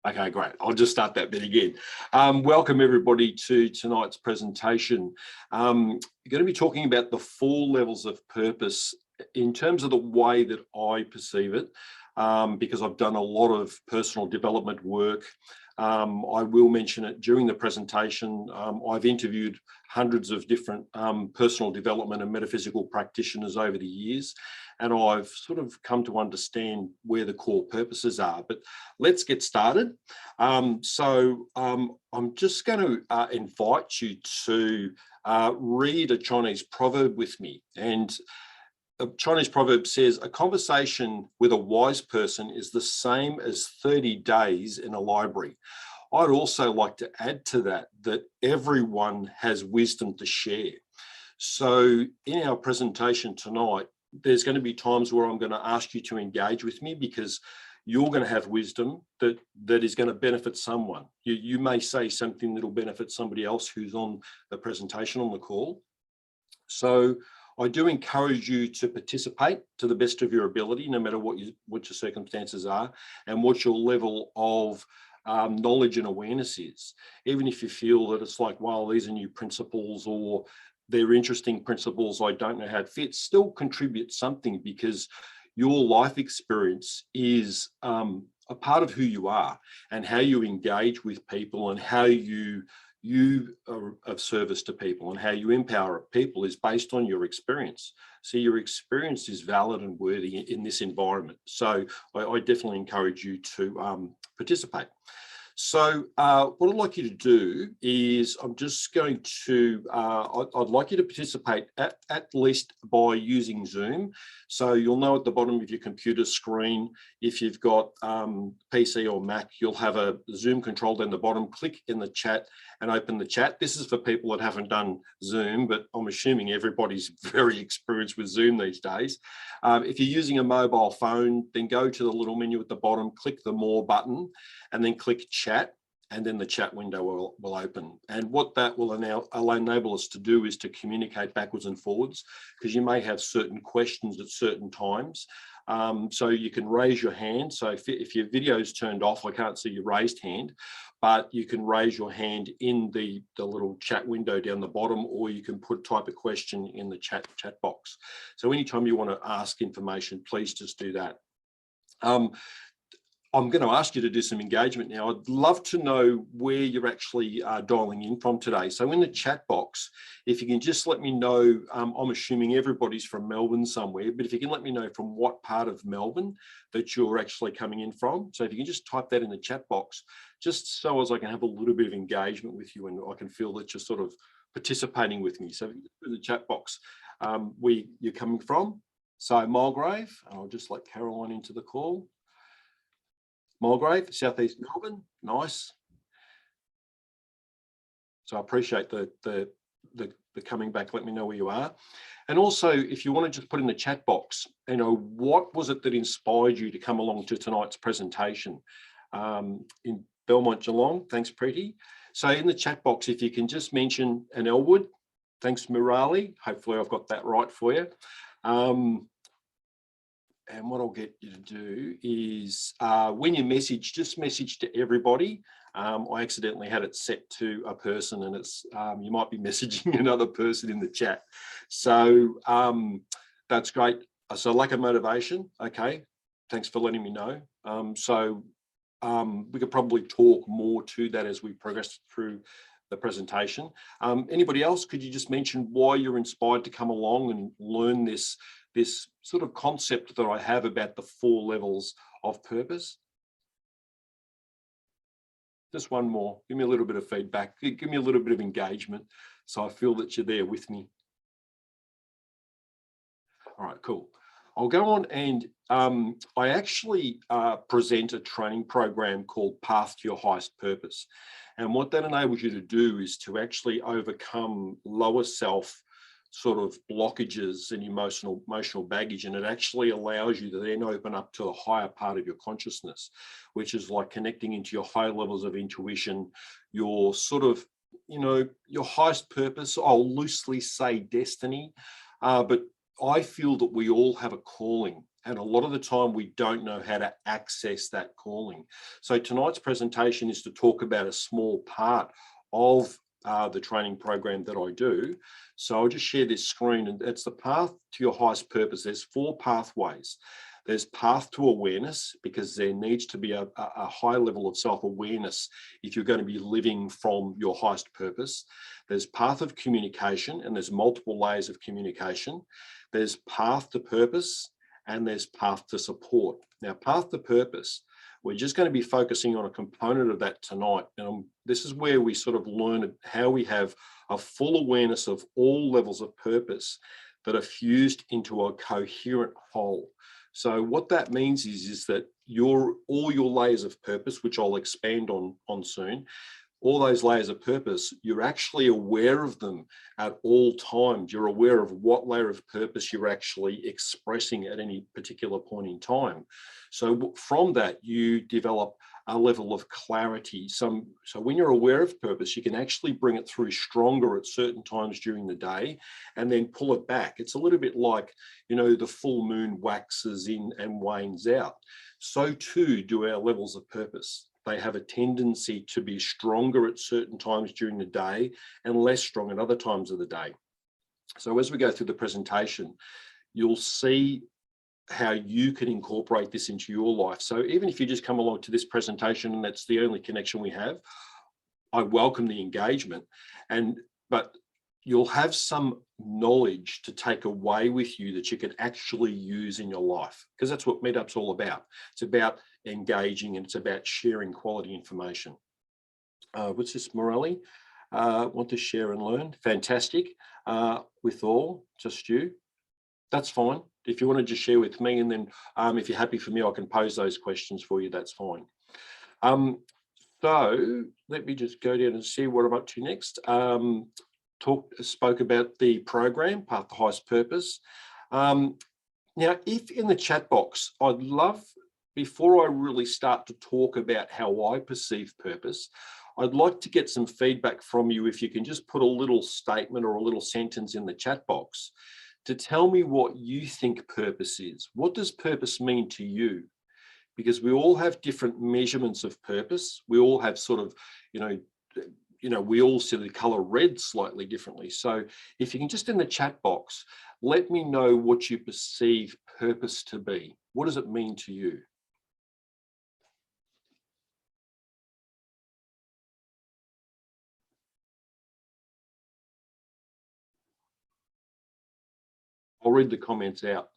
Okay, great. I'll just start that bit again. Welcome everybody to tonight's presentation. We're going to be talking about the 4 levels of purpose in terms of the way that I perceive it, because I've done a lot of personal development work. I will mention it during the presentation. I've interviewed hundreds of different personal development and metaphysical practitioners over the years, and I've sort of come to understand where the core purposes are. But let's get started. I'm just going to invite you to read a Chinese proverb with me. And a Chinese proverb says, a conversation with a wise person is the same as 30 days in a library. I'd also like to add to that, that everyone has wisdom to share. So in our presentation tonight, there's going to be times where I'm going to ask you to engage with me because you're going to have wisdom that is going to benefit someone. You may say something that'll benefit somebody else who's on the presentation on the call. So I do encourage you to participate to the best of your ability, no matter what your circumstances are and what your level of knowledge and awareness is. Even if you feel that it's like, well, these are new principles or they're interesting principles, I don't know how it fits, still contribute something, because your life experience is a part of who you are and how you engage with people and how you are of service to people and how you empower people is based on your experience. So your experience is valid and worthy in this environment. So I definitely encourage you to participate. So what I'd like you to do is I'm just going to, I'd like you to participate at least by using Zoom. So you'll know at the bottom of your computer screen, if you've got PC or Mac, you'll have a Zoom control down the bottom. Click in the chat and open the chat. This is for people that haven't done Zoom, but I'm assuming everybody's very experienced with Zoom these days. If you're using a mobile phone, then go to the little menu at the bottom, click the More button, and then click Chat, and then the chat window will open. And what that will enable us to do is to communicate backwards and forwards, because you may have certain questions at certain times. So you can raise your hand. So if your video is turned off, I can't see your raised hand, but you can raise your hand in the little chat window down the bottom, or you can type a question in the chat box. So anytime you want to ask information, please just do that. I'm going to ask you to do some engagement now. I'd love to know where you're actually dialing in from today. So in the chat box, if you can just let me know, I'm assuming everybody's from Melbourne somewhere, but if you can let me know from what part of Melbourne that you're actually coming in from. So if you can just type that in the chat box, just so as I can have a little bit of engagement with you and I can feel that you're sort of participating with me. So in the chat box, where you're coming from. So Mulgrave, and I'll just let Caroline into the call. Mulgrave, Southeast Melbourne, nice. So I appreciate the coming back. Let me know where you are. And also, if you want to just put in the chat box, you know, what was it that inspired you to come along to tonight's presentation in Belmont, Geelong? Thanks, Preeti. So in the chat box, if you can just mention an Elwood, thanks, Murali. Hopefully I've got that right for you. And what I'll get you to do is when you message, just message to everybody. I accidentally had it set to a person, and it's you might be messaging another person in the chat. So that's great. So lack of motivation. Okay, thanks for letting me know. We could probably talk more to that as we progress through the presentation. Anybody else, could you just mention why you're inspired to come along and learn this sort of concept that I have about the 4 levels of purpose? Just one more. Give me a little bit of feedback. Give me a little bit of engagement so I feel that you're there with me. All right, cool. I'll go on, and I actually present a training program called Path to Your Highest Purpose. And what that enables you to do is to actually overcome lower self sort of blockages and emotional baggage, and it actually allows you to then open up to a higher part of your consciousness, which is like connecting into your higher levels of intuition, your sort of, you know, your highest purpose. I'll loosely say destiny, but I feel that we all have a calling, And a lot of the time we don't know how to access that calling. So tonight's presentation is to talk about a small part of the training program that I do. So I'll just share this screen, and it's the path to your highest purpose. There's 4 pathways. There's path to awareness, because there needs to be a high level of self-awareness if you're going to be living from your highest purpose. There's path of communication, and there's multiple layers of communication. There's path to purpose, and there's path to support. Now, path to purpose, we're just going to be focusing on a component of that tonight. And this is where we sort of learn how we have a full awareness of all levels of purpose that are fused into a coherent whole. So what that means is that all your layers of purpose, which I'll expand on soon, all those layers of purpose, you're actually aware of them at all times. You're aware of what layer of purpose you're actually expressing at any particular point in time. So from that, you develop a level of clarity. So when you're aware of purpose, you can actually bring it through stronger at certain times during the day and then pull it back. It's a little bit like, the full moon waxes in and wanes out. So too do our levels of purpose. They have a tendency to be stronger at certain times during the day and less strong at other times of the day. So as we go through the presentation, you'll see how you can incorporate this into your life. So even if you just come along to this presentation and that's the only connection we have, I welcome the engagement. But you'll have some knowledge to take away with you that you can actually use in your life, because that's what Meetup's all about. It's about engaging, and it's about sharing quality information. What's this, Morelli? Want to share and learn? Fantastic. With all, just you. That's fine. If you want to just share with me, and then if you're happy for me, I can pose those questions for you. That's fine. So let me just go down and see what I'm up to next. Spoke about the program, Path to Highest Purpose. Now, if in the chat box, I'd love, before I really start to talk about how I perceive purpose, I'd like to get some feedback from you. If you can just put a little statement or a little sentence in the chat box to tell me what you think purpose is. What does purpose mean to you? Because we all have different measurements of purpose. We all have sort of, we all see the color red slightly differently. So if you can just in the chat box, let me know what you perceive purpose to be. What does it mean to you? I'll read the comments out.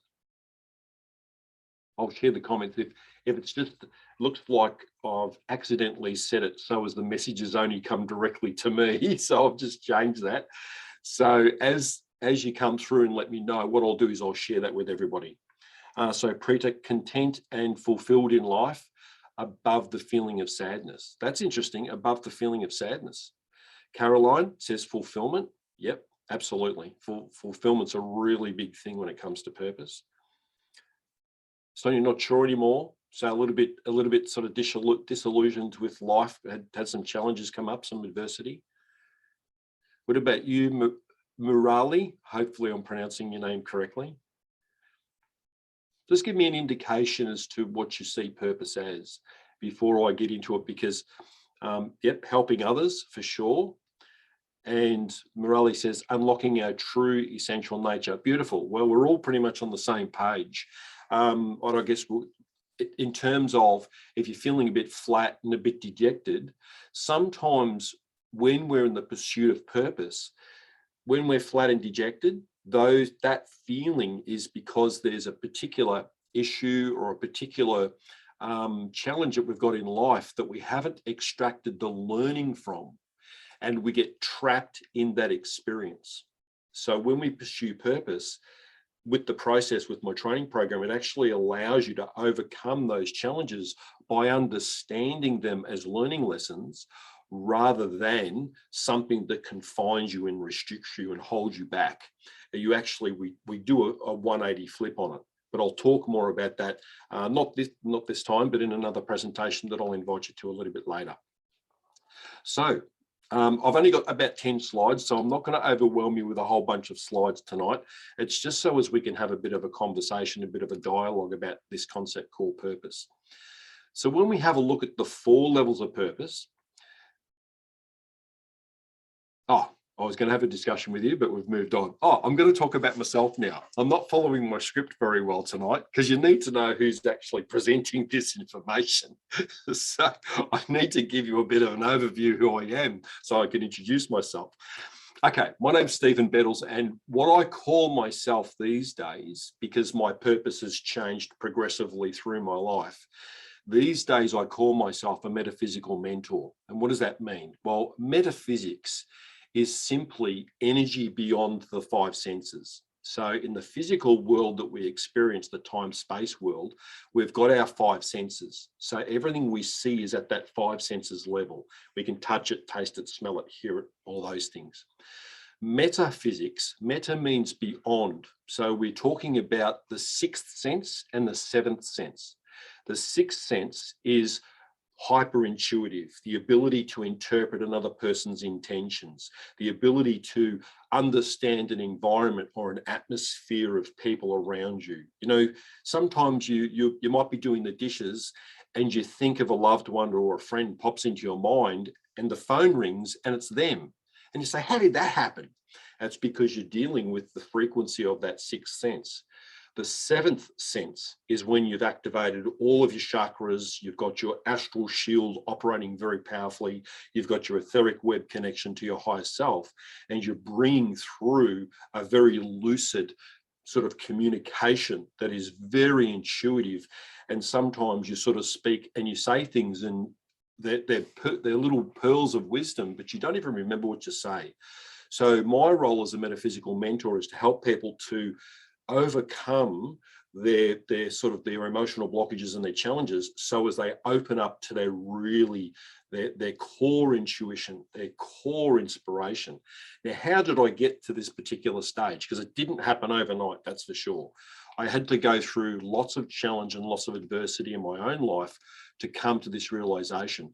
I'll share the comments. If it's just looks like I've accidentally said it so as the messages only come directly to me, so I've just changed that. So as you come through and let me know, what I'll do is I'll share that with everybody. So Preeta, content and fulfilled in life above the feeling of sadness. That's interesting, above the feeling of sadness. Caroline says fulfillment. Yep, absolutely. Fulfillment's a really big thing when it comes to purpose. So you're not sure anymore. So a little bit sort of disillusioned with life, had some challenges come up, some adversity. What about you, Murali? Hopefully I'm pronouncing your name correctly. Just give me an indication as to what you see purpose as before I get into it, because yep, helping others for sure. And Morelli says, unlocking our true essential nature. Beautiful. Well, we're all pretty much on the same page. And I guess in terms of if you're feeling a bit flat and a bit dejected, sometimes when we're in the pursuit of purpose, when we're flat and dejected, that feeling is because there's a particular issue or a particular challenge that we've got in life that we haven't extracted the learning from, and we get trapped in that experience. So when we pursue purpose, with the process, with my training program, it actually allows you to overcome those challenges by understanding them as learning lessons rather than something that confines you and restricts you and holds you back. You actually, we do a 180 flip on it, but I'll talk more about that, not this time, but in another presentation that I'll invite you to a little bit later. So I've only got about 10 slides, so I'm not going to overwhelm you with a whole bunch of slides tonight. It's just so as we can have a bit of a conversation, a bit of a dialogue about this concept called purpose. So when we have a look at the 4 levels of purpose, I was going to have a discussion with you, but we've moved on. I'm going to talk about myself now. I'm not following my script very well tonight because you need to know who's actually presenting this information. So I need to give you a bit of an overview who I am so I can introduce myself. Okay, my name's Stephen Bettles, and what I call myself these days, because my purpose has changed progressively through my life, these days I call myself a metaphysical mentor. And what does that mean? Well, metaphysics is simply energy beyond the 5 senses. So in the physical world that we experience, the time-space world, we've got our 5 senses. So everything we see is at that 5 senses level. We can touch it, taste it, smell it, hear it, all those things. Metaphysics, meta means beyond. So we're talking about the 6th sense and the 7th sense. The 6th sense is hyper-intuitive, the ability to interpret another person's intentions, the ability to understand an environment or an atmosphere of people around you. You know, sometimes you might be doing the dishes and you think of a loved one or a friend pops into your mind and the phone rings and it's them. And you say, how did that happen? That's because you're dealing with the frequency of that 6th sense. The 7th sense is when you've activated all of your chakras, you've got your astral shield operating very powerfully, you've got your etheric web connection to your higher self, and you're bringing through a very lucid sort of communication that is very intuitive. And sometimes you sort of speak and you say things and they're little pearls of wisdom, but you don't even remember what you say. So my role as a metaphysical mentor is to help people to overcome their emotional blockages and their challenges, so as they open up to their core intuition, their core inspiration. Now, how did I get to this particular stage? Because it didn't happen overnight, that's for sure. I had to go through lots of challenge and lots of adversity in my own life to come to this realization.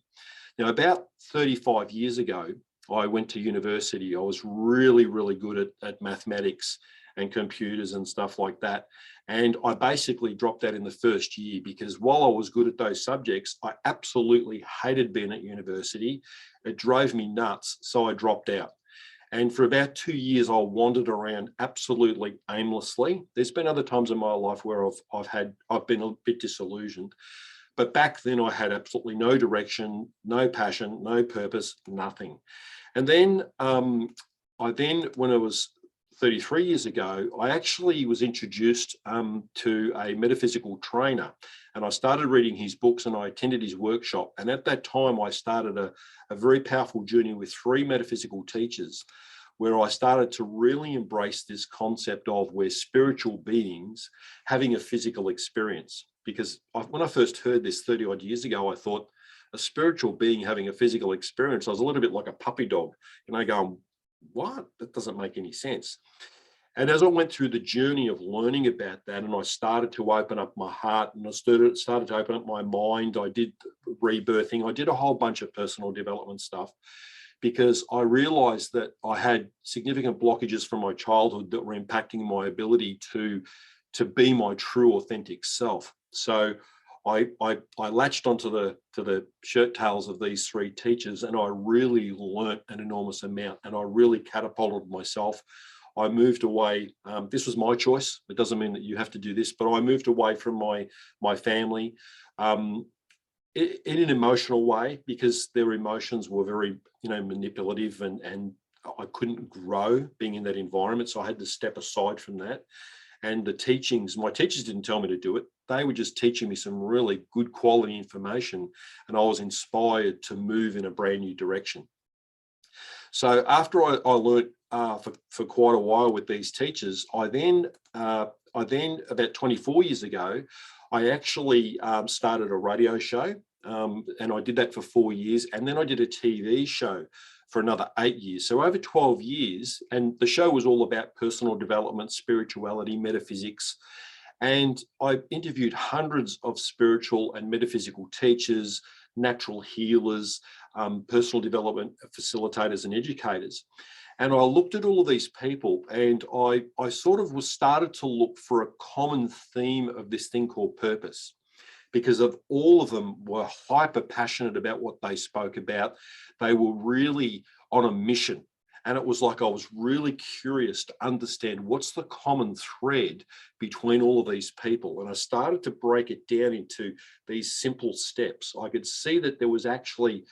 Now, about 35 years ago, I went to university. I was really, really good at mathematics and computers and stuff like that. And I basically dropped that in the first year because while I was good at those subjects, I absolutely hated being at university. It drove me nuts, so I dropped out. And for about 2 years, I wandered around absolutely aimlessly. There's been other times in my life where I've been a bit disillusioned. But back then I had absolutely no direction, no passion, no purpose, nothing. And then when I was 33 years ago, I actually was introduced to a metaphysical trainer, and I started reading his books and I attended his workshop. And at that time, I started a very powerful journey with 3 metaphysical teachers, where I started to really embrace this concept of we're spiritual beings having a physical experience. Because when I first heard this 30 odd years ago, I thought a spiritual being having a physical experience, I was a little bit like a puppy dog, going, what? That doesn't make any sense. And as I went through the journey of learning about that, and I started to open up my heart and I started to open up my mind, I did rebirthing, I did a whole bunch of personal development stuff, because I realized that I had significant blockages from my childhood that were impacting my ability to be my true authentic self. So I latched onto the shirt tails of these 3 teachers, and I really learnt an enormous amount, and I really catapulted myself. I moved away. This was my choice. It doesn't mean that you have to do this, but I moved away from my family in an emotional way, because their emotions were very, manipulative, and I couldn't grow being in that environment. So I had to step aside from that. And the teachings, my teachers didn't tell me to do it. They were just teaching me some really good quality information, and I was inspired to move in a brand new direction. So after I learned for quite a while with these teachers, I then about 24 years ago, I actually started a radio show, and I did that for 4 years, and then I did a TV show for another 8 years. So over 12 years, and the show was all about personal development, spirituality, metaphysics. And I interviewed hundreds of spiritual and metaphysical teachers, natural healers, personal development facilitators and educators. And I looked at all of these people, and I sort of started to look for a common theme of this thing called purpose, because of all of them were hyper passionate about what they spoke about. They were really on a mission. And it was like I was really curious to understand what's the common thread between all of these people. And I started to break it down into these simple steps. I could see that there was actually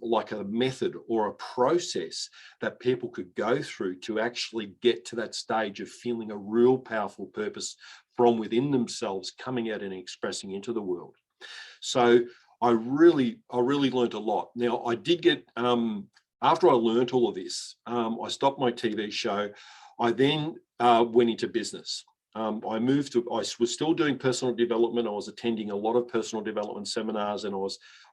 like a method or a process that people could go through to actually get to that stage of feeling a real powerful purpose from within themselves, coming out and expressing into the world. So I really learned a lot. Now, I did get, after I learned all of this, I stopped my TV show. I then went into business. I was still doing personal development. I was attending a lot of personal development seminars, and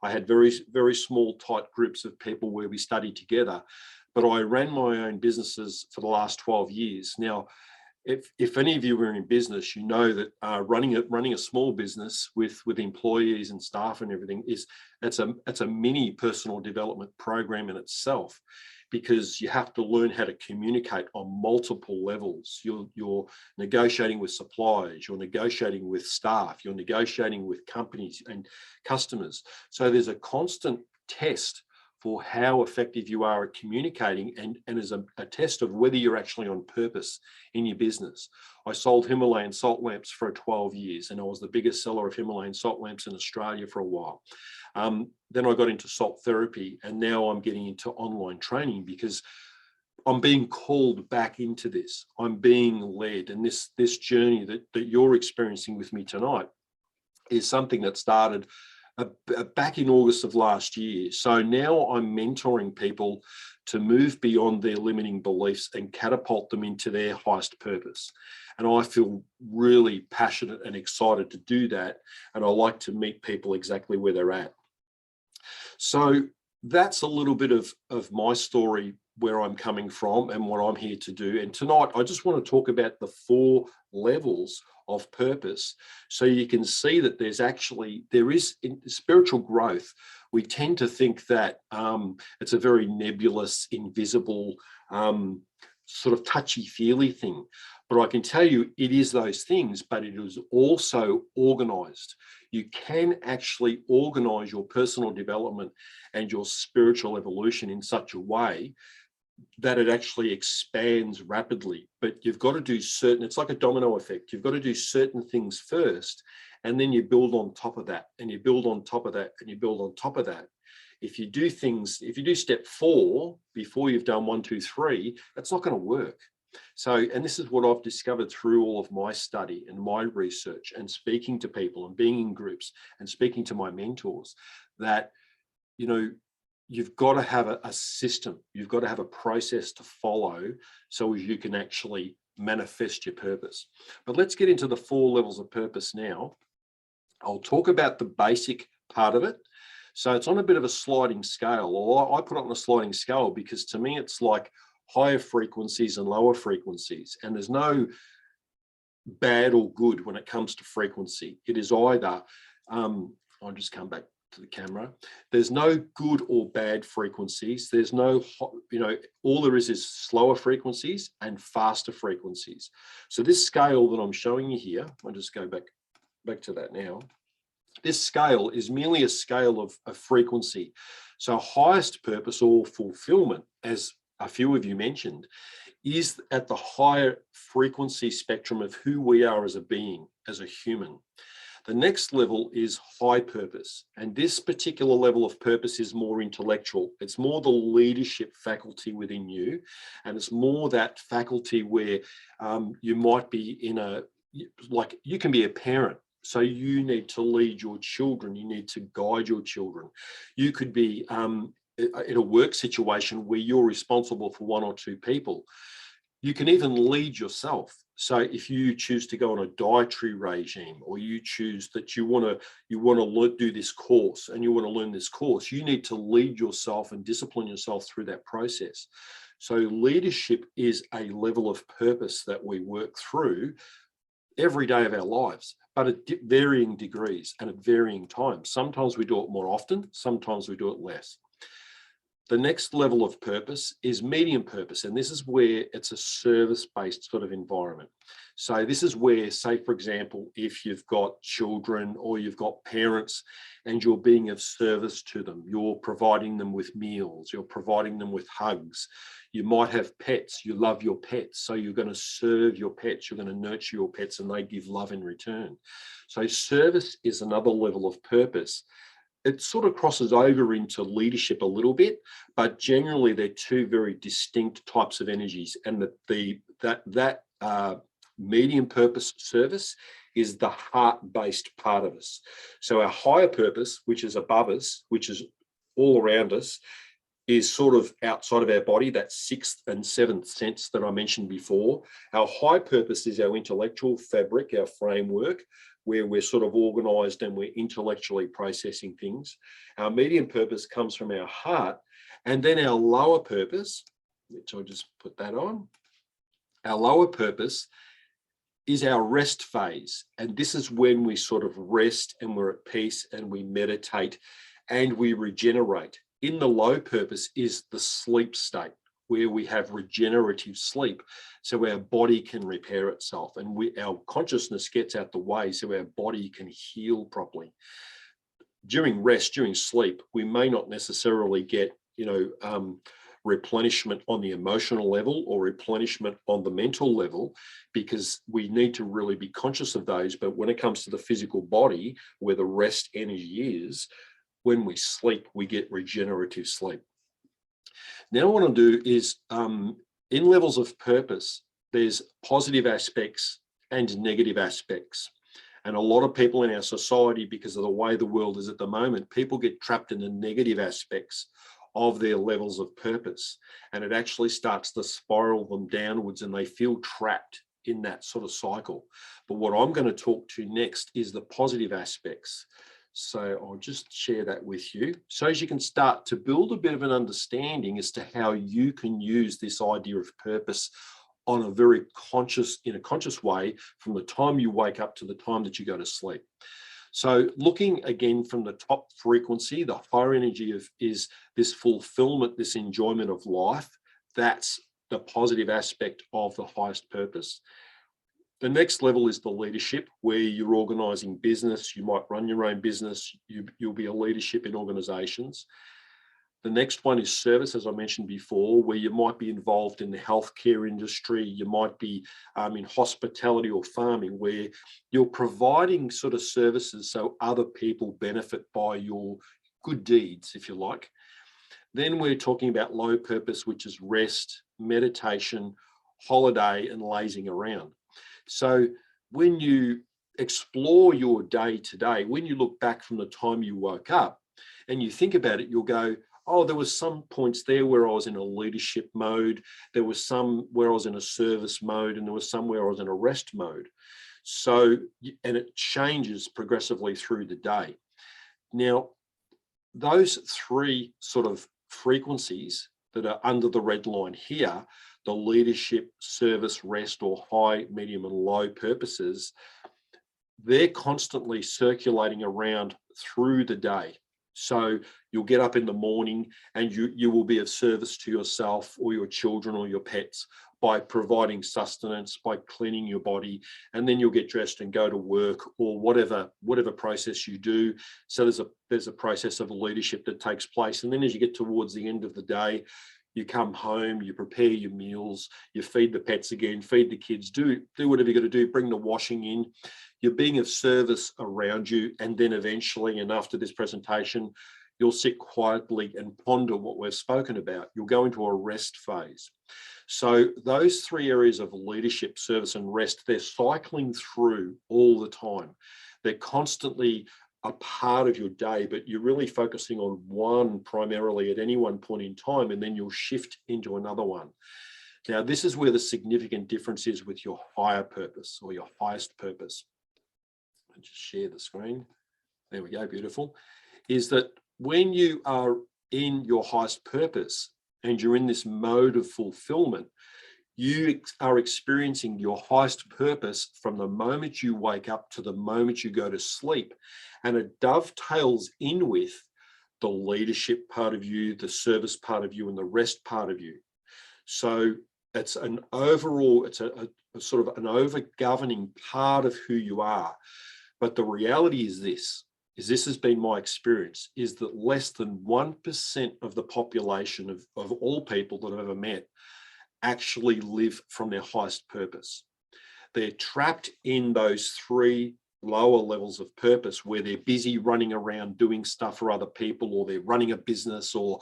I had very, very small, tight groups of people where we studied together. But I ran my own businesses for the last 12 years. Now, if any of you are in business, you know that running a small business with employees and staff and everything it's a mini personal development program in itself, because you have to learn how to communicate on multiple levels. You're negotiating with suppliers, you're negotiating with staff, you're negotiating with companies and customers. So there's a constant test for how effective you are at communicating, and as a test of whether you're actually on purpose in your business. I sold Himalayan salt lamps for 12 years, and I was the biggest seller of Himalayan salt lamps in Australia for a while. Then I got into salt therapy, and now I'm getting into online training because I'm being called back into this. I'm being led, and this journey that you're experiencing with me tonight is something that started back in August of last year. So now I'm mentoring people to move beyond their limiting beliefs and catapult them into their highest purpose. And I feel really passionate and excited to do that. And I like to meet people exactly where they're at. So that's a little bit of my story, where I'm coming from and what I'm here to do. And tonight, I just want to talk about the 4 levels of purpose, so you can see that there is in spiritual growth. We tend to think that it's a very nebulous, invisible, sort of touchy-feely thing. But I can tell you it is those things, but it is also organized. You can actually organize your personal development and your spiritual evolution in such a way that it actually expands rapidly. But you've got to do it's like a domino effect. You've got to do certain things first, and then you build on top of that, and you build on top of that, and you build on top of that. If you do step 4 before you've done 1, 2, 3, that's not going to work. So, and this is what I've discovered through all of my study and my research and speaking to people and being in groups and speaking to my mentors, that, you've got to have a system. You've got to have a process to follow so you can actually manifest your purpose. But let's get into the 4 levels of purpose now. I'll talk about the basic part of it. So it's on a bit of a sliding scale, or I put it on a sliding scale because to me it's like higher frequencies and lower frequencies, and there's no bad or good when it comes to frequency. It is either, I'll just come back to the camera. There's no good or bad frequencies. There's no, all there is slower frequencies and faster frequencies. So this scale that I'm showing you here, I'll just go back to that now. This scale is merely a scale of frequency. So highest purpose or fulfillment, as a few of you mentioned, is at the higher frequency spectrum of who we are as a being, as a human. The next level is high purpose. And this particular level of purpose is more intellectual. It's more the leadership faculty within you. And it's more that faculty where you might be like you can be a parent. So you need to lead your children. You need to guide your children. You could be in a work situation where you're responsible for 1 or 2 people. You can even lead yourself. So if you choose to go on a dietary regime, or you choose that you want to do this course and you want to learn this course, you need to lead yourself and discipline yourself through that process. So leadership is a level of purpose that we work through every day of our lives, but at varying degrees and at varying times. Sometimes we do it more often, sometimes we do it less. The next level of purpose is medium purpose, and this is where it's a service-based sort of environment. So this is where, say, for example, if you've got children or you've got parents and you're being of service to them, you're providing them with meals, you're providing them with hugs. You might have pets, you love your pets, so you're going to serve your pets, you're going to nurture your pets, and they give love in return. So service is another level of purpose. It sort of crosses over into leadership a little bit, but generally they're two very distinct types of energies, and that medium purpose service is the heart-based part of us. So our higher purpose, which is above us, which is all around us, is sort of outside of our body, that sixth and seventh sense that I mentioned before. Our high purpose is our intellectual fabric, our framework, where we're sort of organized and we're intellectually processing things. Our medium purpose comes from our heart, and then our lower purpose, which I'll just put that on, our lower purpose is our rest phase. And this is when we sort of rest and we're at peace and we meditate and we regenerate. In the low purpose is the sleep state, where we have regenerative sleep, so our body can repair itself and our consciousness gets out the way so our body can heal properly. During rest, during sleep, we may not necessarily get, replenishment on the emotional level or replenishment on the mental level, because we need to really be conscious of those. But when it comes to the physical body, where the rest energy is, when we sleep, we get regenerative sleep. Now, what I want to do is, in levels of purpose, there's positive aspects and negative aspects. And a lot of people in our society, because of the way the world is at the moment, people get trapped in the negative aspects of their levels of purpose. And it actually starts to spiral them downwards and they feel trapped in that sort of cycle. But what I'm going to talk to next is the positive aspects. So I'll just share that with you, so as you can start to build a bit of an understanding as to how you can use this idea of purpose on a very conscious way, from the time you wake up to the time that you go to sleep. So looking again from the top frequency, the higher energy is this fulfillment, this enjoyment of life. That's the positive aspect of the highest purpose. The next level is the leadership, where you're organizing business. You might run your own business. You'll be a leadership in organizations. The next one is service, as I mentioned before, where you might be involved in the healthcare industry. You might be in hospitality or farming, where you're providing sort of services so other people benefit by your good deeds, if you like. Then we're talking about low purpose, which is rest, meditation, holiday, and lazing around. So when you explore your day to day, when you look back from the time you woke up and you think about it, you'll go, oh, there was some points there where I was in a leadership mode. There was some where I was in a service mode, and there was some where I was in a rest mode. So, and it changes progressively through the day. Now, those three sort of frequencies that are under the red line here, the leadership, service, rest, or high, medium, and low purposes, they're constantly circulating around through the day. So you'll get up in the morning and you will be of service to yourself or your children or your pets by providing sustenance, by cleaning your body, and then you'll get dressed and go to work or whatever process you do. So there's a process of leadership that takes place. And then as you get towards the end of the day, you come home, you prepare your meals, you feed the pets again, feed the kids, do whatever you got to do, bring the washing in. You're being of service around you, and then eventually, and after this presentation, you'll sit quietly and ponder what we've spoken about. You'll go into a rest phase. So those three areas of leadership, service, and rest, they're cycling through all the time. They're constantly a part of your day, but you're really focusing on one primarily at any one point in time, and then you'll shift into another one. Now, this is where the significant difference is with your higher purpose or your highest purpose. I'll just share the screen. There we go, beautiful. Is that when you are in your highest purpose and you're in this mode of fulfillment, You are experiencing your highest purpose from the moment you wake up to the moment you go to sleep. And it dovetails in with the leadership part of you, the service part of you, and the rest part of you. So it's an overall, it's a sort of an over-governing part of who you are. But the reality is this has been my experience, is that less than 1% of the population of all people that I've ever met actually live from their highest purpose. They're trapped in those three lower levels of purpose where they're busy running around doing stuff for other people, or they're running a business, or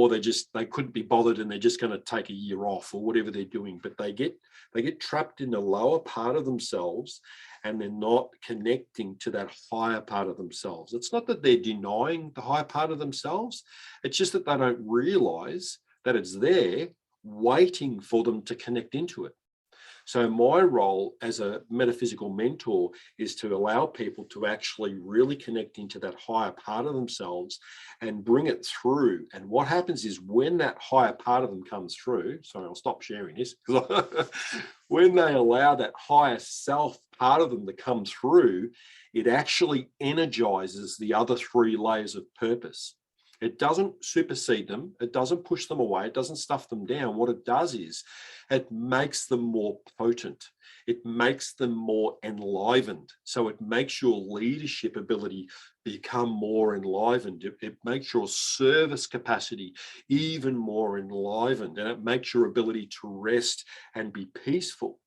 they couldn't be bothered and they're just going to take a year off, or whatever they're doing. But they get trapped in the lower part of themselves, and they're not connecting to that higher part of themselves. It's not that they're denying the higher part of themselves. It's just that they don't realize that it's there waiting for them to connect into it. So my role as a metaphysical mentor is to allow people to actually really connect into that higher part of themselves and bring it through. And what happens is when that higher part of them comes through, sorry, I'll stop sharing this, when they allow that higher self part of them to come through, it actually energizes the other three layers of purpose. It doesn't supersede them. It doesn't push them away. It doesn't stuff them down. What it does is it makes them more potent. It makes them more enlivened. So it makes your leadership ability become more enlivened. It makes your service capacity even more enlivened. And it makes your ability to rest and be peaceful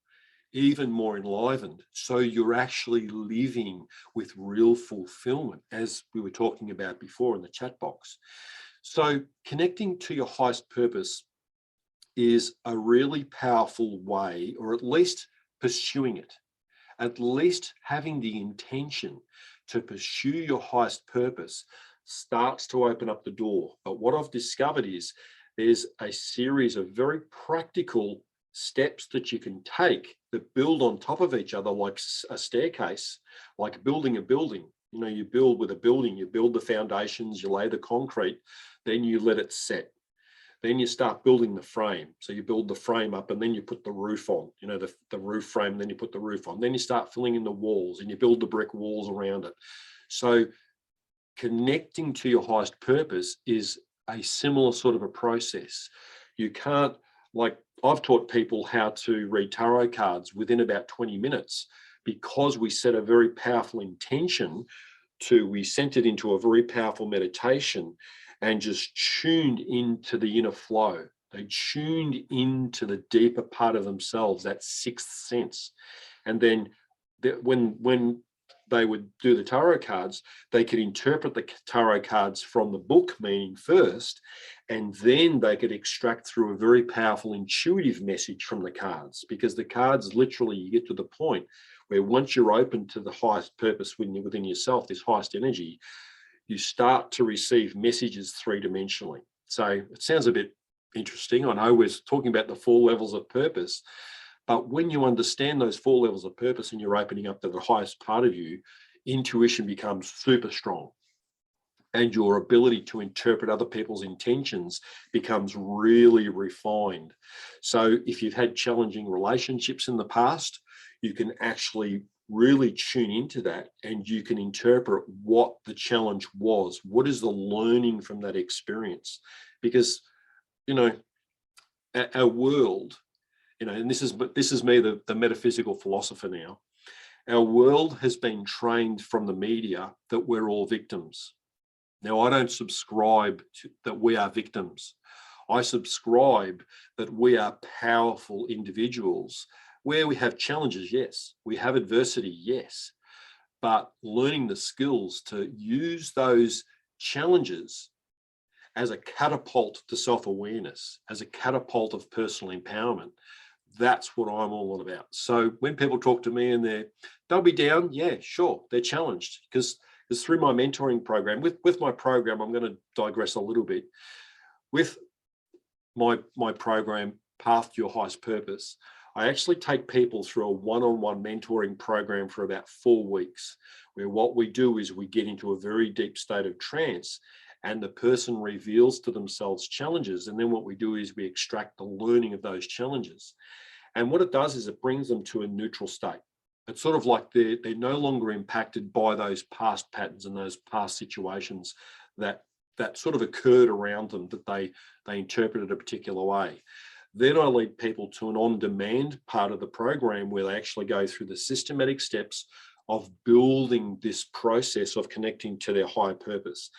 even more enlivened. So you're actually living with real fulfillment, as we were talking about before in the chat box. So connecting to your highest purpose is a really powerful way, or at least pursuing it, at least having the intention to pursue your highest purpose starts to open up the door. But what I've discovered is there's a series of very practical steps that you can take that build on top of each other, like a staircase, like building a building. You know, you build with a building, you build the foundations, you lay the concrete, then you let it set. Then you start building the frame. So you build the frame up and then you put the roof on, you know, the roof frame, then you put the roof on. Then you start filling in the walls and you build the brick walls around it. So connecting to your highest purpose is a similar sort of a process. You can't, like, I've taught people how to read tarot cards within about 20 minutes because we set a very powerful intention we sent it into a very powerful meditation and just tuned into the inner flow. They tuned into the deeper part of themselves, that sixth sense. And then when they would do the tarot cards, they could interpret the tarot cards from the book meaning first, and then they could extract through a very powerful intuitive message from the cards, because the cards literally, you get to the point where once you're open to the highest purpose within yourself, this highest energy, you start to receive messages three-dimensionally. So it sounds a bit interesting. I know we're talking about the 4 levels of purpose, but when you understand those 4 levels of purpose and you're opening up to the highest part of you, intuition becomes super strong. And your ability to interpret other people's intentions becomes really refined. So if you've had challenging relationships in the past, you can actually really tune into that and you can interpret what the challenge was. What is the learning from that experience? Because, you know, our world, you know, and this is me, the metaphysical philosopher now. Our world has been trained from the media that we're all victims. Now, I don't subscribe to that we are victims. I subscribe that we are powerful individuals where we have challenges, yes. We have adversity, yes. But learning the skills to use those challenges as a catapult to self-awareness, as a catapult of personal empowerment, that's what I'm all about. So when people talk to me and they'll be down, yeah, sure, they're challenged, because through my mentoring program, with my program, I'm going to digress a little bit. With my program, Path to Your Highest Purpose, I actually take people through a one-on-one mentoring program for about 4 weeks, where what we do is we get into a very deep state of trance and the person reveals to themselves challenges. And then what we do is we extract the learning of those challenges. And what it does is it brings them to a neutral state. It's sort of like they're no longer impacted by those past patterns and those past situations that sort of occurred around them, that they interpreted a particular way. Then I lead people to an on-demand part of the program where they actually go through the systematic steps of building this process of connecting to their higher purpose.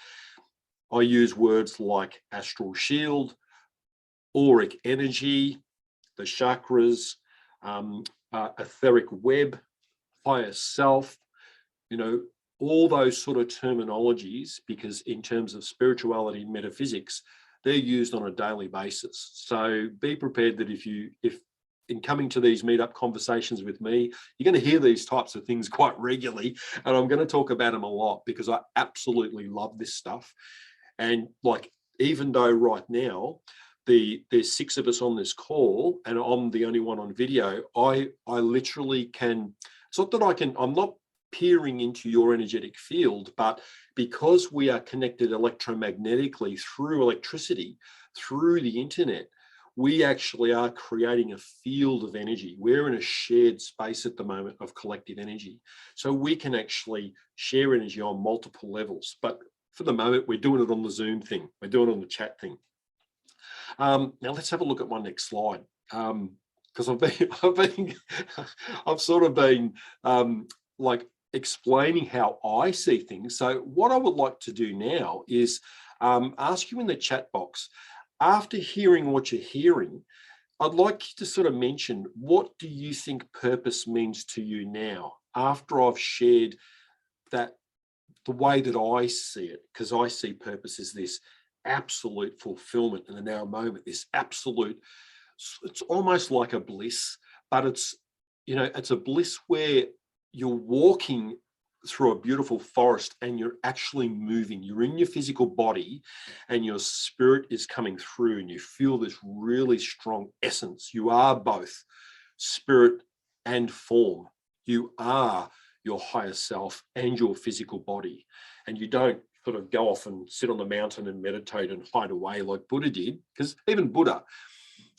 I use words like astral shield, auric energy, the chakras, etheric web, higher self, all those sort of terminologies, because in terms of spirituality and metaphysics, they're used on a daily basis. So be prepared that if in coming to these meetup conversations with me, you're going to hear these types of things quite regularly, and I'm going to talk about them a lot because I absolutely love this stuff. And like, even though right now there's 6 of us on this call and I'm the only one on video, I literally can, it's not that I'm not peering into your energetic field, but because we are connected electromagnetically through electricity, through the internet, we actually are creating a field of energy. We're in a shared space at the moment of collective energy. So we can actually share energy on multiple levels. But for the moment, we're doing it on the Zoom thing. We're doing it on the chat thing. Now let's have a look at my next slide. Because I've sort of been like explaining how I see things. So what I would like to do now is ask you in the chat box, after hearing what you're hearing, I'd like you to sort of mention, what do you think purpose means to you now, after I've shared that, the way that I see it, because I see purpose as this absolute fulfillment in the now moment, this absolute, it's almost like a bliss, but it's a bliss where you're walking through a beautiful forest and you're actually moving. You're in your physical body and your spirit is coming through, and you feel this really strong essence. You are both spirit and form. You are your higher self and your physical body. And you don't sort of go off and sit on the mountain and meditate and hide away like Buddha did, because even Buddha,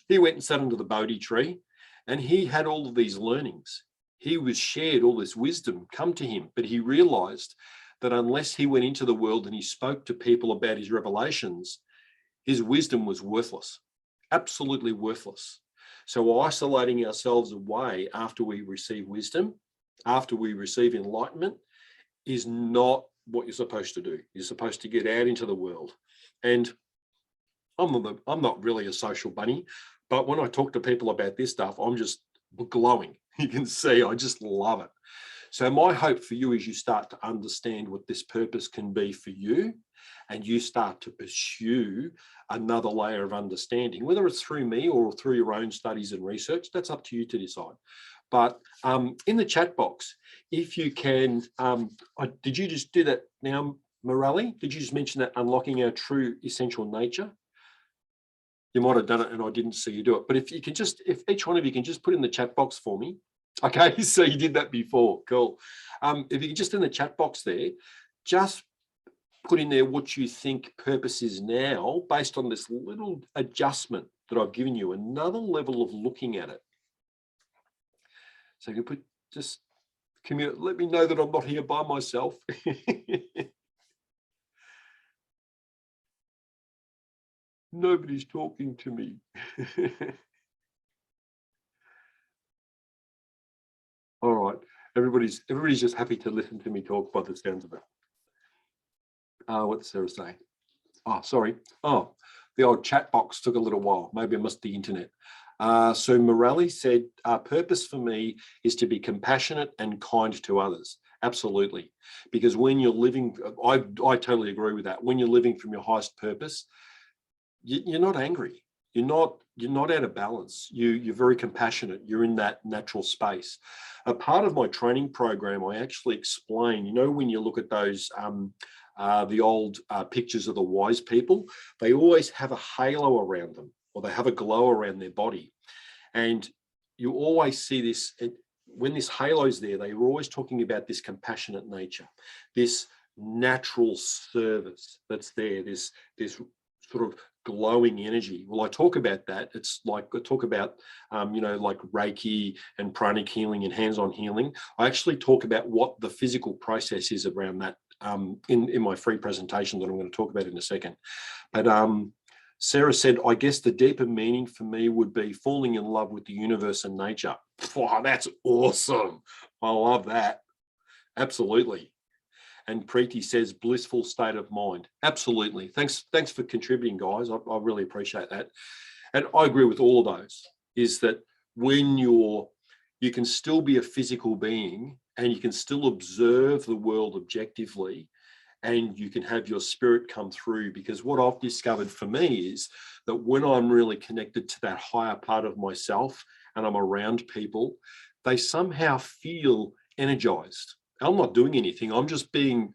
he went and sat under the Bodhi tree and he had all of these learnings. He was shared all this wisdom come to him, but he realized that unless he went into the world and he spoke to people about his revelations, his wisdom was worthless, absolutely worthless. So isolating ourselves away after we receive wisdom, after we receive enlightenment, is not what you're supposed to do. You're supposed to get out into the world. And I'm not really a social bunny, but when I talk to people about this stuff, I'm just glowing. You can see I just love it. So my hope for you is you start to understand what this purpose can be for you, and you start to pursue another layer of understanding, whether it's through me or through your own studies and research. That's up to you to decide. But in the chat box, if you can, did you just do that now, Morelli? Did you just mention that unlocking our true essential nature? You might have done it and I didn't see you do it. But if you can just, if each one of you can just put in the chat box for me. Okay, so you did that before. Cool. If you can just in the chat box there, just put in there what you think purpose is now based on this little adjustment that I've given you, another level of looking at it. So you can put just communicate, let me know that I'm not here by myself. Nobody's talking to me. All right, everybody's just happy to listen to me talk by the sounds of it. What's Sarah saying? Oh, sorry. Oh, the old chat box took a little while. Maybe I missed the internet. So Morelli said, purpose for me is to be compassionate and kind to others. Absolutely. Because when you're living, I totally agree with that. When you're living from your highest purpose, you're not angry. You're not out of balance. You're very compassionate. You're in that natural space. A part of my training program, I actually explain, when you look at those, the old pictures of the wise people, they always have a halo around them, or they have a glow around their body. And you always see this, when this halo's there, they were always talking about this compassionate nature, this natural service that's there, this sort of glowing energy. Well, I talk about that. It's like I talk about, like Reiki and pranic healing and hands-on healing. I actually talk about what the physical process is around that in my free presentation that I'm going to talk about in a second. But Sarah said, I guess the deeper meaning for me would be falling in love with the universe and nature. Wow, that's awesome. I love that. Absolutely. And Preeti says, blissful state of mind. Absolutely. Thanks for contributing, guys. I really appreciate that. And I agree with all of those, is that when you can still be a physical being and you can still observe the world objectively, and you can have your spirit come through. Because what I've discovered for me is that when I'm really connected to that higher part of myself and I'm around people, they somehow feel energized. I'm not doing anything. I'm just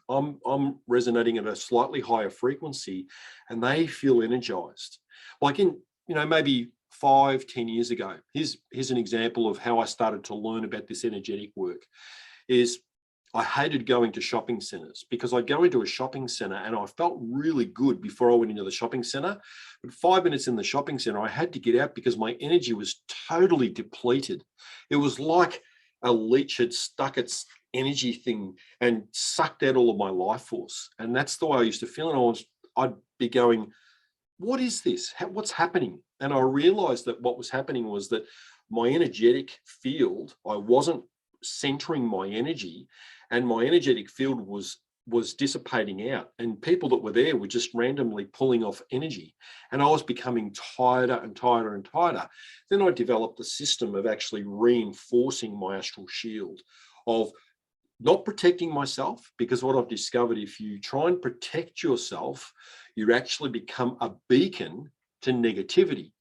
I'm resonating at a slightly higher frequency, and they feel energized. Like in, maybe 5-10 years ago, here's an example of how I started to learn about this energetic work. Is I hated going to shopping centers, because I'd go into a shopping center and I felt really good before I went into the shopping center. But 5 minutes in the shopping center, I had to get out because my energy was totally depleted. It was like a leech had stuck its energy thing and sucked out all of my life force. And that's the way I used to feel. And I'd be going, what is this? What's happening? And I realized that what was happening was that my energetic field, I wasn't centering my energy, and my energetic field was dissipating out, and people that were there were just randomly pulling off energy, and I was becoming tireder and tireder and tireder. Then I developed the system of actually reinforcing my astral shield, of not protecting myself, because what I've discovered, if you try and protect yourself, you actually become a beacon to negativity.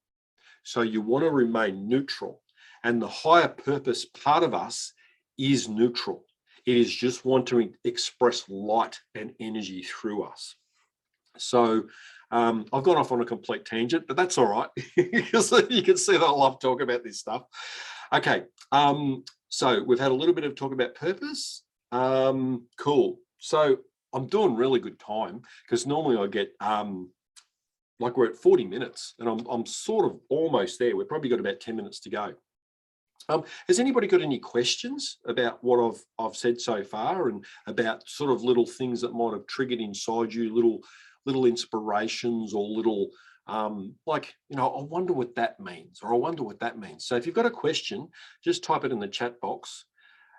So you want to remain neutral, and the higher purpose part of us is neutral. It is just want to express light and energy through us. So I've gone off on a complete tangent, but that's all right, because you can see that I love talking about this stuff. Okay, so we've had a little bit of talk about purpose. Cool. So I'm doing really good time, because normally I get like we're at 40 minutes and I'm sort of almost there. We've probably got about 10 minutes to go. Has anybody got any questions about what I've said so far, and about sort of little things that might have triggered inside you, little inspirations, or little like, I wonder what that means, or I wonder what that means. So if you've got a question, just type it in the chat box,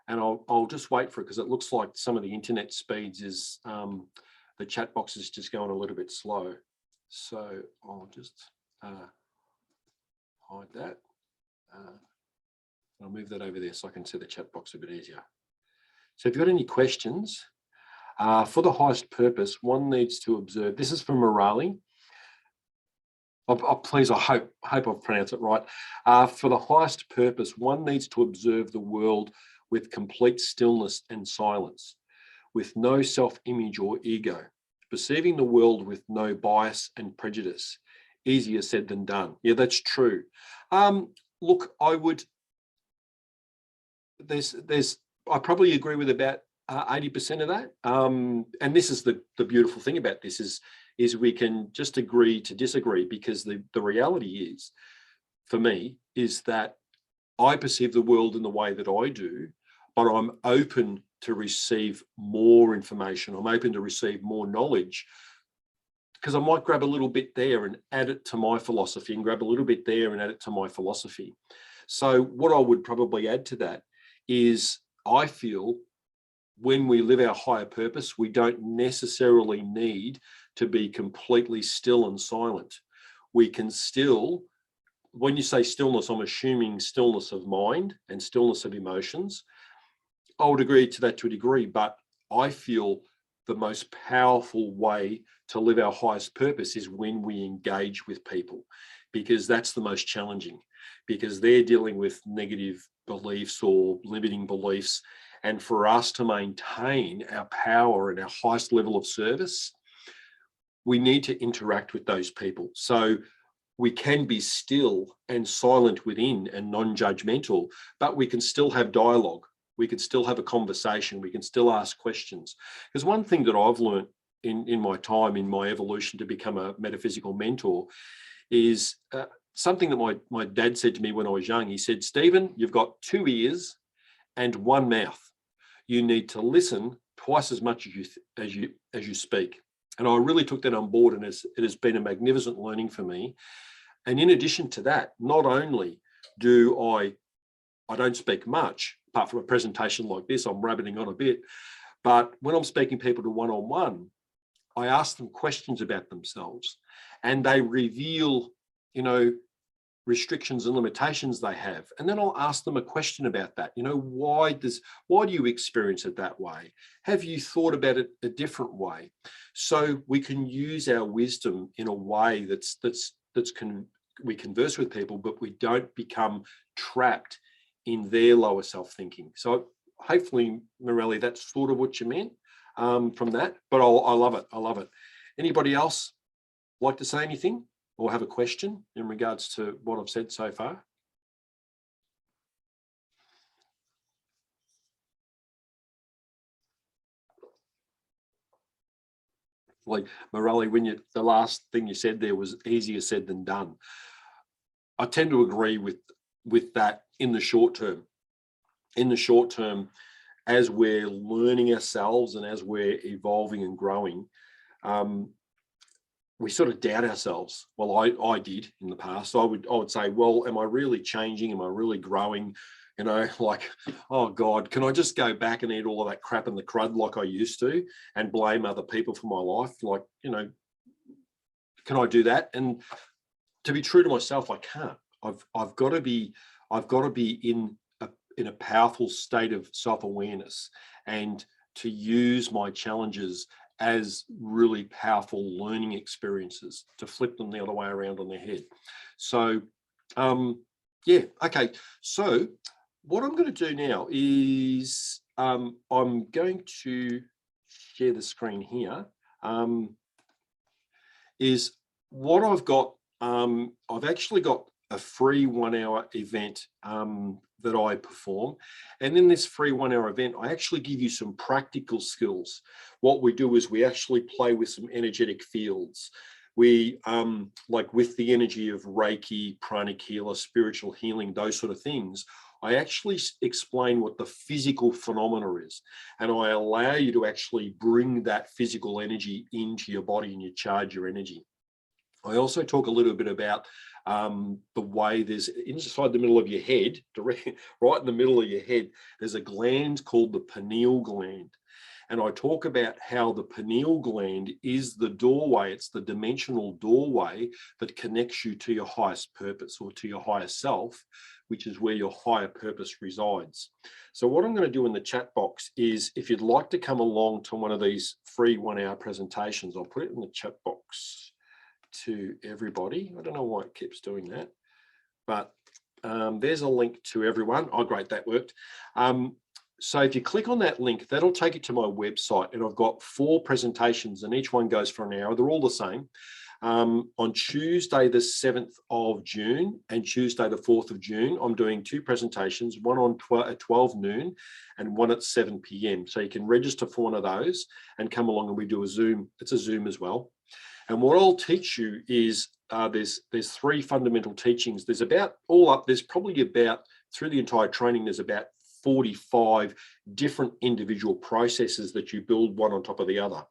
and I'll just wait for it, because it looks like some of the internet speeds is the chat box is just going a little bit slow. So I'll just hide that. I'll move that over there so I can see the chat box a bit easier. So if you've got any questions, for the highest purpose, one needs to observe. This is from Morali. Please, I hope I've pronounced it right. For the highest purpose, one needs to observe the world with complete stillness and silence, with no self-image or ego, perceiving the world with no bias and prejudice. Easier said than done. Yeah, that's true. Look, I probably agree with about 80% of that. And this is the beautiful thing about this is we can just agree to disagree, because the reality is, for me, is that I perceive the world in the way that I do, but I'm open to receive more information. I'm open to receive more knowledge, because I might grab a little bit there and add it to my philosophy, and grab a little bit there and add it to my philosophy. So what I would probably add to that is, I feel when we live our higher purpose, we don't necessarily need to be completely still and silent. We can still, when you say stillness, I'm assuming stillness of mind and stillness of emotions. I would agree to that to a degree, but I feel the most powerful way to live our highest purpose is when we engage with people, because that's the most challenging, because they're dealing with negative beliefs or limiting beliefs. And for us to maintain our power and our highest level of service, we need to interact with those people. So we can be still and silent within and non-judgmental, but we can still have dialogue. We can still have a conversation. We can still ask questions. Because one thing that I've learned in my time, in my evolution to become a metaphysical mentor, is something that my dad said to me when I was young. He said, Stephen, you've got 2 ears and 1 mouth. You need to listen twice as much as you speak. And I really took that on board, and it has been a magnificent learning for me. And in addition to that, not only do I don't speak much, apart from a presentation like this, I'm rabbiting on a bit, but when I'm speaking people to one-on-one, I ask them questions about themselves, and they reveal, restrictions and limitations they have. And then I'll ask them a question about that. Why do you experience it that way? Have you thought about it a different way? So we can use our wisdom in a way we converse with people, but we don't become trapped in their lower self-thinking. So hopefully, Morelli, that's sort of what you meant from that. But I love it. I love it. Anybody else like to say anything or have a question in regards to what I've said so far? Like Morelli, the last thing you said there was easier said than done. I tend to agree with that in the short term. In the short term, as we're learning ourselves and as we're evolving and growing, we sort of doubt ourselves. Well, I did in the past. I would say, well, am I really changing? Am I really growing? Like, oh God, can I just go back and eat all of that crap in the crud like I used to and blame other people for my life? Like, can I do that? And to be true to myself, I can't. I've got to be in a powerful state of self-awareness, and to use my challenges as really powerful learning experiences, to flip them the other way around on their head. So yeah, okay. So what I'm going to do now is I'm going to share the screen here. Is what I've got. I've actually got a free 1-hour event that I perform. And in this free 1-hour event, I actually give you some practical skills. What we do is we actually play with some energetic fields. We, like with the energy of Reiki, pranic healer, spiritual healing, those sort of things, I actually explain what the physical phenomena is. And I allow you to actually bring that physical energy into your body and you charge your energy. I also talk a little bit about the way there's inside the middle of your head, right in the middle of your head, there's a gland called the pineal gland. And I talk about how the pineal gland is the doorway, it's the dimensional doorway that connects you to your highest purpose or to your higher self, which is where your higher purpose resides. So what I'm going to do in the chat box is, if you'd like to come along to one of these free 1-hour presentations, I'll put it in the chat box to everybody. I don't know why it keeps doing that, but there's a link to everyone. Oh, great, that worked. So if you click on that link, that'll take you to my website, and I've got 4 presentations and each one goes for an hour. They're all the same. On Tuesday, the 7th of June and Tuesday, the 4th of June, I'm doing 2 presentations, one at 12 noon and one at 7 p.m. So you can register for one of those and come along, and we do a Zoom. It's a Zoom as well. And what I'll teach you is there's 3 fundamental teachings. There's probably about, through the entire training, there's about 45 different individual processes that you build one on top of the other.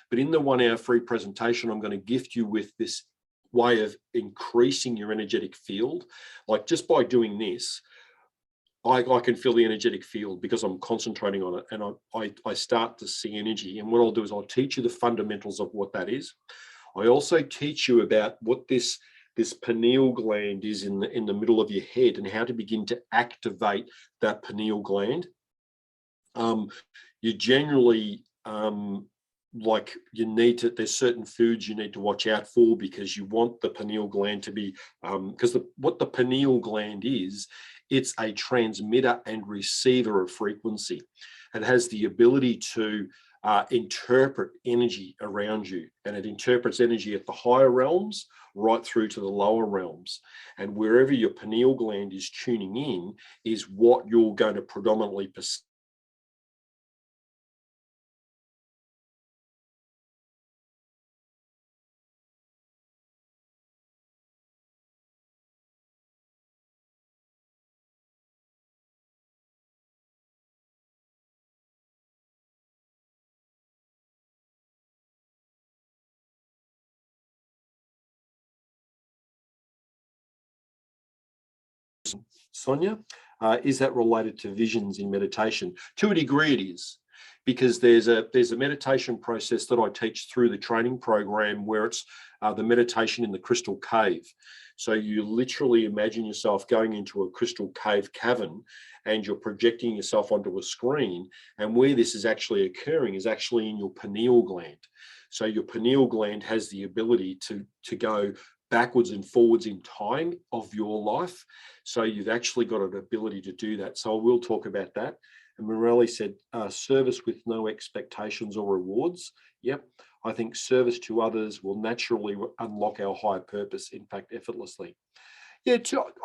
But in the 1-hour free presentation, I'm going to gift you with this way of increasing your energetic field. Like, just by doing this, I can feel the energetic field because I'm concentrating on it, and I start to see energy. And what I'll do is I'll teach you the fundamentals of what that is. I also teach you about what this pineal gland is in the middle of your head, and how to begin to activate that pineal gland. You generally, there's certain foods you need to watch out for, because you want the pineal gland to be, because what the pineal gland is, it's a transmitter and receiver of frequency. It has the ability to interpret energy around you, and it interprets energy at the higher realms right through to the lower realms. And wherever your pineal gland is tuning in is what you're going to predominantly perceive Sonia, is that related to visions in meditation? To a degree it is, because there's a meditation process that I teach through the training program where it's the meditation in the crystal cave. So you literally imagine yourself going into a crystal cave cavern and you're projecting yourself onto a screen, and where this is actually occurring is actually in your pineal gland. So your pineal gland has the ability to go backwards and forwards in time of your life. So you've actually got an ability to do that. So I will talk about that. And Morelli said, service with no expectations or rewards. Yep, I think service to others will naturally unlock our higher purpose, in fact, effortlessly. Yeah,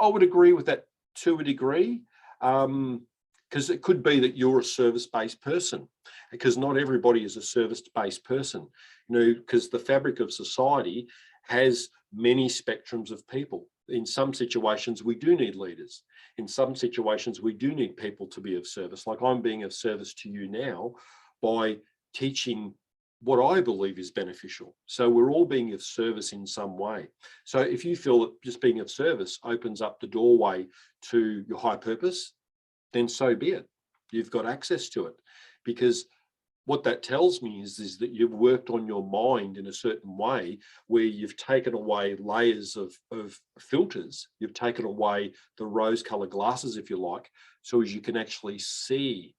I would agree with that to a degree, because it could be that you're a service-based person, because not everybody is a service-based person, because the fabric of society has many spectrums of people. In some situations, we do need leaders. In some situations, we do need people to be of service. Like I'm being of service to you now by teaching what I believe is beneficial. So we're all being of service in some way. So if you feel that just being of service opens up the doorway to your high purpose, then so be it. You've got access to it, because what that tells me is that you've worked on your mind in a certain way where you've taken away layers of filters. You've taken away the rose-colored glasses, if you like, so as you can actually see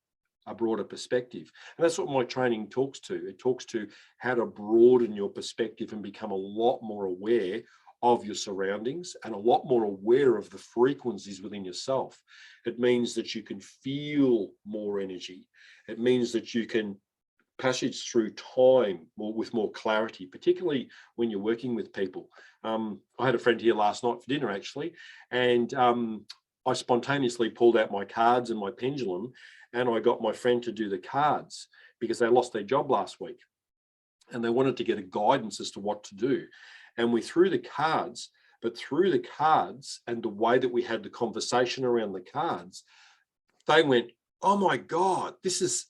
a broader perspective. And that's what my training talks to. It talks to how to broaden your perspective and become a lot more aware of your surroundings and a lot more aware of the frequencies within yourself. It means that you can feel more energy. It means that you can passage through time with more clarity, particularly when you're working with people. I had a friend here last night for dinner, actually, and I spontaneously pulled out my cards and my pendulum, and I got my friend to do the cards because they lost their job last week and they wanted to get a guidance as to what to do. And we threw the cards, but through the cards and the way that we had the conversation around the cards, they went, oh my God, this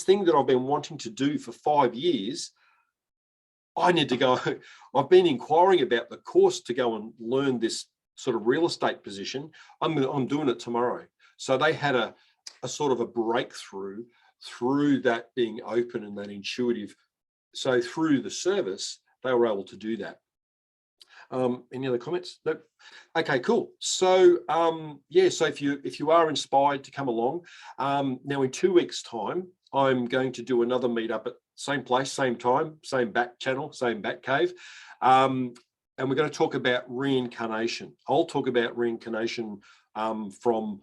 thing that I've been wanting to do for 5 years, I need to go. I've been inquiring about the course to go and learn this sort of real estate position. I'm doing it tomorrow. So they had a sort of a breakthrough through that being open and that intuitive. So through the service, they were able to do that. Any other comments? No. Okay, cool. So yeah, so if you are inspired to come along, now in 2 weeks' time, I'm going to do another meetup at same place, same time, same back channel, same back cave. And we're going to talk about reincarnation. I'll talk about reincarnation from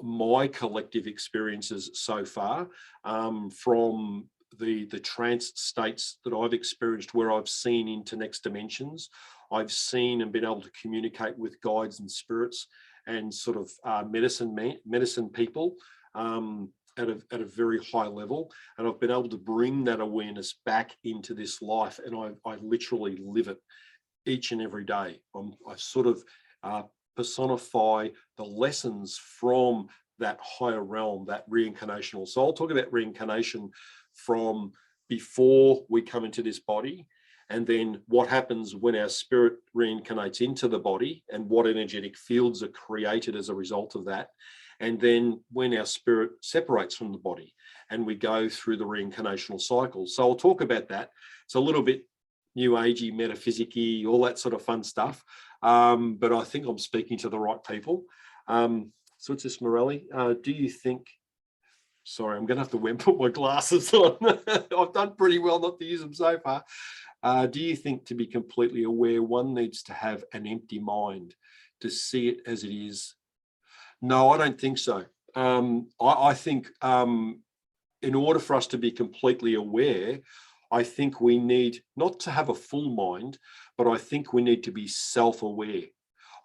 my collective experiences so far, from the trance states that I've experienced where I've seen into next dimensions. I've seen and been able to communicate with guides and spirits and sort of medicine people at a very high level. And I've been able to bring that awareness back into this life, and I literally live it each and every day. I sort of personify the lessons from that higher realm, that reincarnational. So I'll talk about reincarnation from before we come into this body, and then what happens when our spirit reincarnates into the body and what energetic fields are created as a result of that. And then when our spirit separates from the body and we go through the reincarnational cycle. So I'll talk about that. It's a little bit new agey, metaphysic-y, all that sort of fun stuff. But I think I'm speaking to the right people. So it's this, Morelli. Do you think, sorry, I'm going to have to put my glasses on. I've done pretty well not to use them so far. Do you think to be completely aware, one needs to have an empty mind to see it as it is? No, I don't think so. I think in order for us to be completely aware, I think we need not to have a full mind, but I think we need to be self-aware.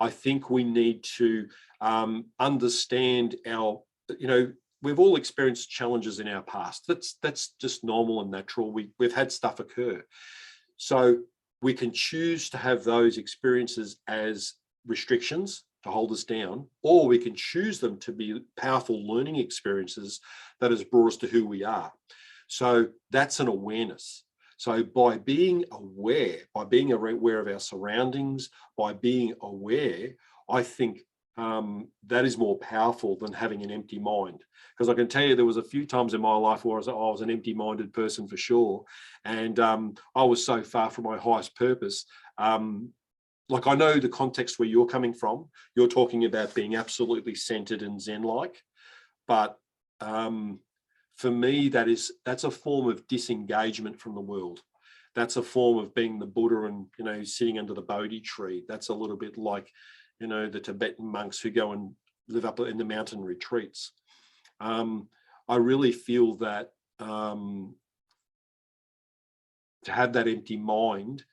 I think we need to understand we've all experienced challenges in our past. That's just normal and natural. We've had stuff occur. So we can choose to have those experiences as restrictions to hold us down, or we can choose them to be powerful learning experiences that has brought us to who we are. So that's an awareness. So by being aware of our surroundings, by being aware, I think that is more powerful than having an empty mind. Because I can tell you there was a few times in my life where I was an empty-minded person for sure. And I was so far from my highest purpose. Like, I know the context where you're coming from. You're talking about being absolutely centered and Zen-like. But for me, that's a form of disengagement from the world. That's a form of being the Buddha and, you know, sitting under the Bodhi tree. That's a little bit like, you know, the Tibetan monks who go and live up in the mountain retreats. I really feel that to have that empty mind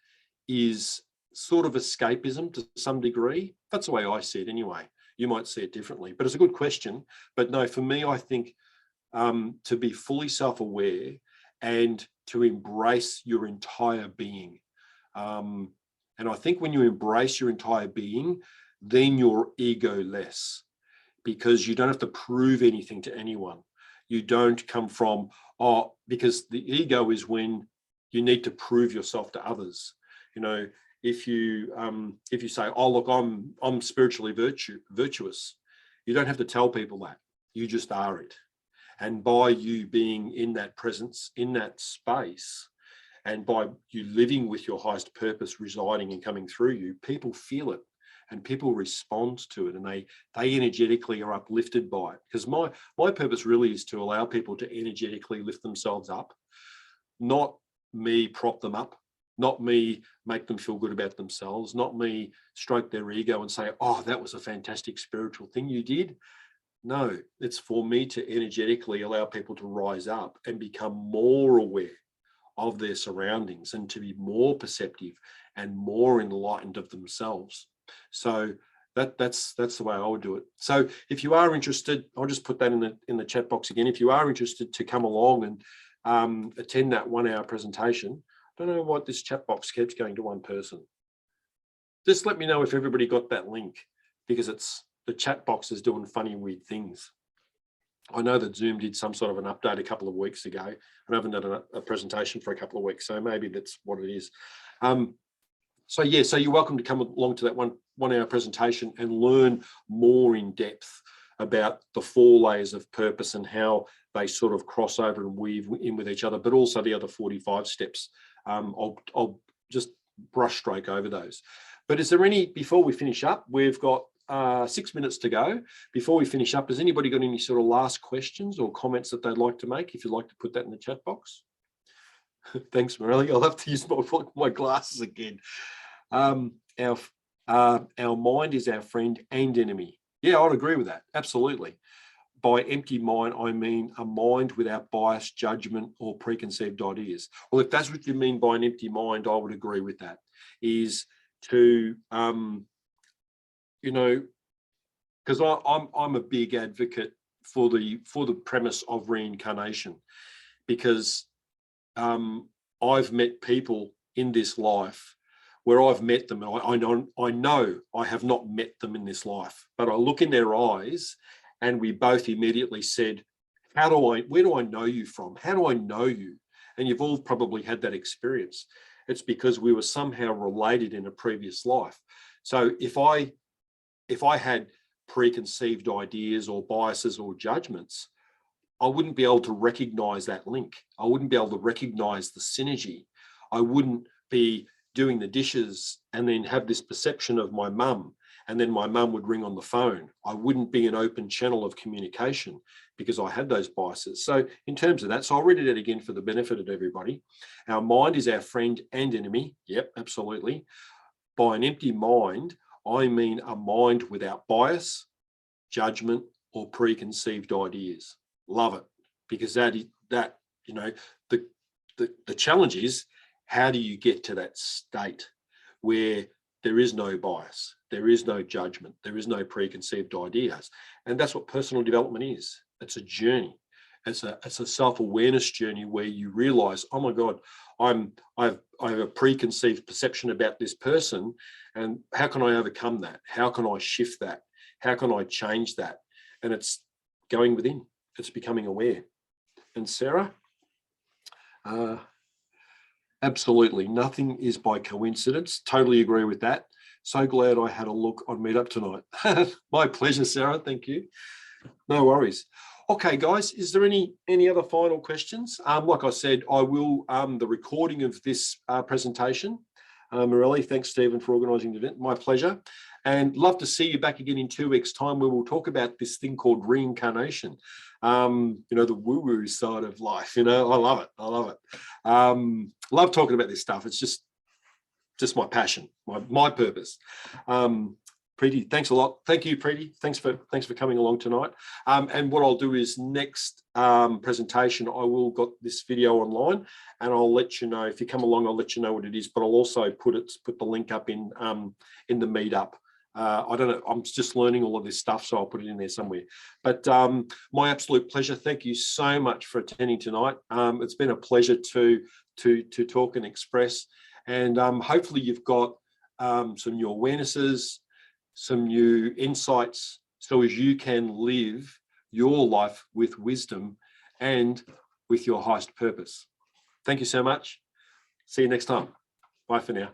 is sort of escapism to some degree. That's the way I see it anyway. You might see it differently, but it's a good question. But no, for me, I think to be fully self-aware and to embrace your entire being. And I think when you embrace your entire being, then you're ego-less, because you don't have to prove anything to anyone. You don't come from, because the ego is when you need to prove yourself to others. You know, if you say, oh, look, I'm spiritually virtuous, you don't have to tell people that. You just are it. And by you being in that presence, in that space, and by you living with your highest purpose residing and coming through you, people feel it and people respond to it, and they energetically are uplifted by it. Because my purpose really is to allow people to energetically lift themselves up, not me prop them up, not me make them feel good about themselves, not me stroke their ego and say, oh, that was a fantastic spiritual thing you did. No, it's for me to energetically allow people to rise up and become more aware of their surroundings and to be more perceptive and more enlightened of themselves. So that's the way I would do it. So if you are interested, I'll just put that in the chat box again. If you are interested to come along and attend that 1 hour presentation, I don't know why this chat box keeps going to one person. Just let me know if everybody got that link, because the chat box is doing funny, weird things. I know that Zoom did some sort of an update a couple of weeks ago, and I haven't done a presentation for a couple of weeks, so maybe that's what it is. So yeah, so you're welcome to come along to that one hour presentation and learn more in depth about the 4 layers of purpose and how they sort of cross over and weave in with each other, but also the other 45 steps. I'll just brush stroke over those. But is there any, before we finish up, we've got 6 minutes to go. Before we finish up, has anybody got any sort of last questions or comments that they'd like to make? If you'd like to put that in the chat box. Thanks, Morelli. I'll have to use my glasses again. Our mind is our friend and enemy. Yeah, I'd agree with that. Absolutely. By empty mind, I mean a mind without bias, judgment, or preconceived ideas. Well, if that's what you mean by an empty mind, I would agree with that. Is to, you know, because I'm a big advocate for the premise of reincarnation, because I've met people in this life where I've met them, and I know I have not met them in this life, but I look in their eyes and we both immediately said, where do I know you from? How do I know you? And you've all probably had that experience. It's because we were somehow related in a previous life. So if I had preconceived ideas or biases or judgments, I wouldn't be able to recognize that link. I wouldn't be able to recognize the synergy. I wouldn't be doing the dishes and then have this perception of my mum, and then my mum would ring on the phone. I wouldn't be an open channel of communication because I had those biases. So in terms of that, so I'll read it out again for the benefit of everybody. Our mind is our friend and enemy. Yep, absolutely. By an empty mind, I mean a mind without bias, judgment, or preconceived ideas. Love it, because that you know, the challenge is, how do you get to that state where there is no bias, there is no judgment, there is no preconceived ideas? And that's what personal development is. It's a journey. It's a self-awareness journey where you realize, oh my God, I have a preconceived perception about this person, and how can I overcome that? How can I shift that? How can I change that? And it's going within. It's becoming aware. And Sarah, absolutely, nothing is by coincidence. Totally agree with that. So glad I had a look on Meetup tonight. My pleasure, Sarah. Thank you. No worries. Okay, guys, is there any other final questions? Like I said, I will the recording of this presentation. Morelli, thanks, Stephen, for organising the event. My pleasure. And love to see you back again in 2 weeks' time, where we'll talk about this thing called reincarnation. You know, the woo-woo side of life. You know, I love it. I love it. Love talking about this stuff. It's just my passion, my purpose. Preeti, thanks a lot. Thank you, Preeti. Thanks for coming along tonight. And what I'll do is next presentation, I will got this video online, and I'll let you know if you come along. I'll let you know what it is, but I'll also put the link up in the meetup. I don't know. I'm just learning all of this stuff, so I'll put it in there somewhere. But my absolute pleasure. Thank you so much for attending tonight. It's been a pleasure to talk and express, and hopefully you've got some new awarenesses, some new insights, so as you can live your life with wisdom and with your highest purpose. Thank you so much. See you next time. Bye for now.